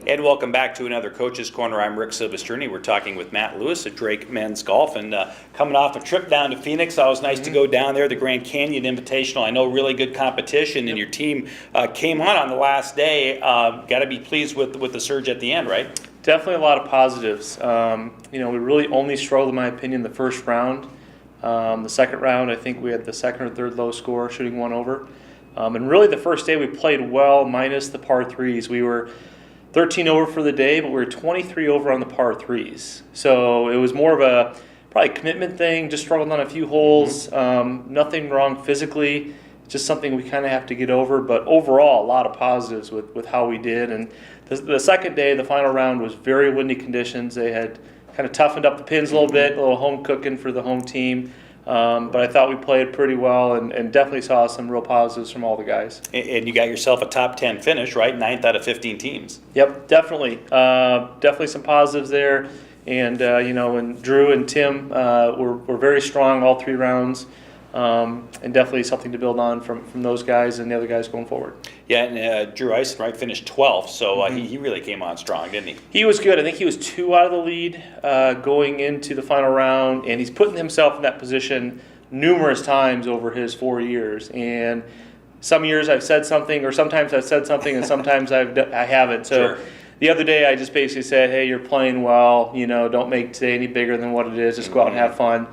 And welcome back to another Coach's Corner. I'm Rick Silvestrini. We're talking with Matt Lewis at Drake Men's Golf, and coming off a trip down to Phoenix. Always nice to go down there, the Grand Canyon Invitational. I know really good competition, and your team came on the last day. Got to be pleased with the surge at the end, right? Definitely a lot of positives. We really only struggled, in my opinion, the first round. The second round, I think we had the second or third low score, shooting one over. And really the first day we played well, minus the par threes. We were 13 over for the day, but we were 23 over on the par threes. So it was more of a probably commitment thing, just struggled on a few holes. Nothing wrong physically, just something we kind of have to get over. But overall, a lot of positives with how we did. And the second day, the final round, was very windy conditions. They had kind of toughened up the pins a little bit, a little home cooking for the home team. But I thought we played pretty well and definitely saw some real positives from all the guys. And you got yourself a top 10 finish, right? 9th out of 15 teams. Yep, definitely. Definitely some positives there. And, and Drew and Tim were very strong all three rounds. And definitely something to build on from those guys and the other guys going forward. Yeah, and Drew Eisen, right, finished 12th, so he really came on strong, didn't he? He was good. I think he was 2 out of the lead going into the final round, and he's putting himself in that position numerous times over his 4 years. And some years I've said something, or sometimes I've said something, and sometimes I haven't. So Sure. The other day I just basically said, hey, you're playing well. Don't make today any bigger than what it is. Just go out and have fun.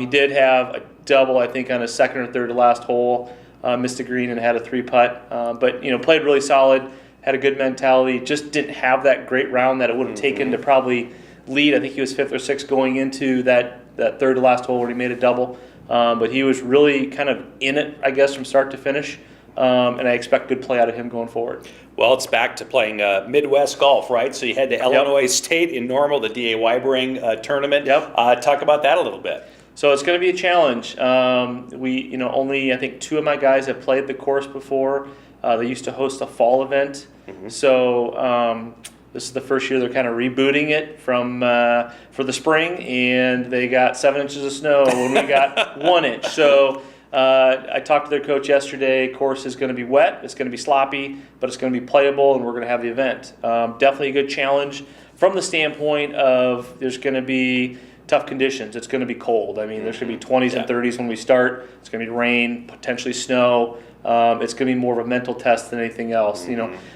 He did have a double, I think, on his second or third to last hole. Missed the green and had a 3-putt. But played really solid, had a good mentality, just didn't have that great round that it would have taken to probably lead. I think he was 5th or 6th going into that third to last hole where he made a double. But he was really kind of in it, I guess, from start to finish. And I expect good play out of him going forward. Well, it's back to playing Midwest golf, right? So you had the Illinois State in Normal, the D.A. Weibering tournament. Yep. Talk about that a little bit. So it's going to be a challenge. Only I think 2 of my guys have played the course before. They used to host a fall event. So this is the first year they're kind of rebooting it for the spring, and they got 7 inches of snow when we got 1 inch. So I talked to their coach yesterday. Course is going to be wet. It's going to be sloppy, but it's going to be playable, and we're going to have the event. Definitely a good challenge from the standpoint of there's going to be tough conditions. It's going to be cold. I mean, there's going to be 20s and 30s when we start. It's going to be rain, potentially snow. It's going to be more of a mental test than anything else.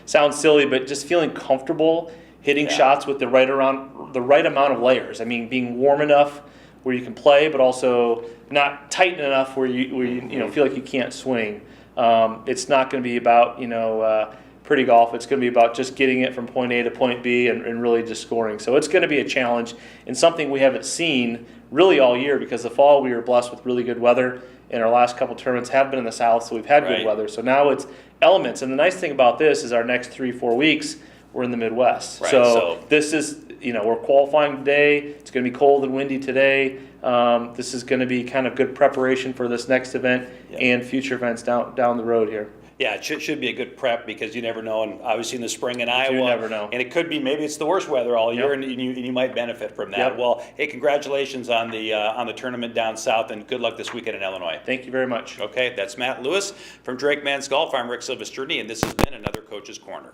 Sounds silly, but just feeling comfortable hitting shots with the right amount of layers. I mean, being warm enough where you can play, but also not tight enough where you feel like you can't swing. It's not going to be about pretty golf. It's going to be about just getting it from point A to point B and really just scoring. So it's going to be a challenge and something we haven't seen really all year, because the fall we were blessed with really good weather, and our last couple tournaments have been in the south, so we've had good weather. So now it's elements. And the nice thing about this is our next 3-4 weeks we're in the Midwest. Right. So this is, we're qualifying today. It's going to be cold and windy today. This is going to be kind of good preparation for this next event and future events down the road here. Yeah, it should be a good prep, because you never know, and obviously in the spring in Iowa, You never know. and it could be, maybe it's the worst weather all year, and you might benefit from that. Yep. Well, hey, congratulations on the tournament down south, and good luck this weekend in Illinois. Thank you very much. Okay, that's Matt Lewis from Drake Men's Golf. I'm Rick Silvestrini, and this has been another Coach's Corner.